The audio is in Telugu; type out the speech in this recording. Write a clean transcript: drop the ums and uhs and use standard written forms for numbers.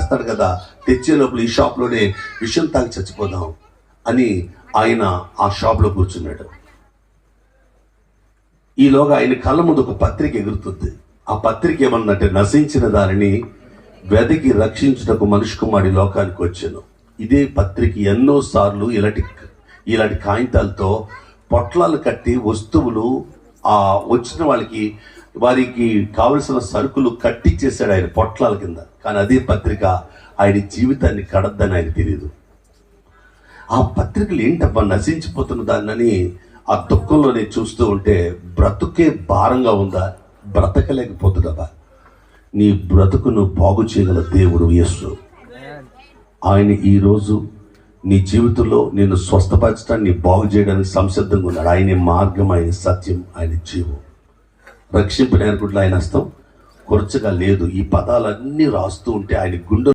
తెస్తాడు కదా, తెచ్చే లోపల ఈ షాప్లోనే విషయం తాగి చచ్చిపోదాం అని ఆయన ఆ షాప్లో కూర్చున్నాడు. ఈలోగా ఆయన కళ్ళ ముందు ఒక పత్రిక ఎగురుతుంది. ఆ పత్రిక ఏమన్నంటే, నశించిన దానిని వెదకి రక్షించుటకు మనిషి కుమారుడు లోకానికి వచ్చాను. ఇదే పత్రిక ఎన్నో సార్లు ఇలాంటి కాగితాలతో పొట్లాలు కట్టి వస్తువులు వచ్చిన వారికి కావలసిన సరుకులు కట్టించేశాడు ఆయన పొట్లాల కింద. కానీ అదే పత్రిక ఆయన జీవితాన్ని కడద్దని ఆయన తెలియదు. ఆ పత్రికలు ఏంటబ్బా నశించిపోతున్న దాన్ని ఆ దుఃఖంలో నేను చూస్తూ ఉంటే, బ్రతుకే భారంగా ఉందా, బ్రతకలేకపోతున్నావా? నీ బ్రతుకును బాగు చేయగల దేవుడు యేసు. ఆయన ఈరోజు నీ జీవితంలో నేను స్వస్థపరచడాన్ని బాగు చేయడానికి సంసిద్ధంగా ఉన్నాడు. ఆయన మార్గం, ఆయన సత్యం, ఆయన జీవం. రక్షింపని అనుకుంటే ఆయన హస్తం కొరచగా లేదు. ఈ పదాలన్నీ రాస్తూ ఉంటే ఆయన గుండె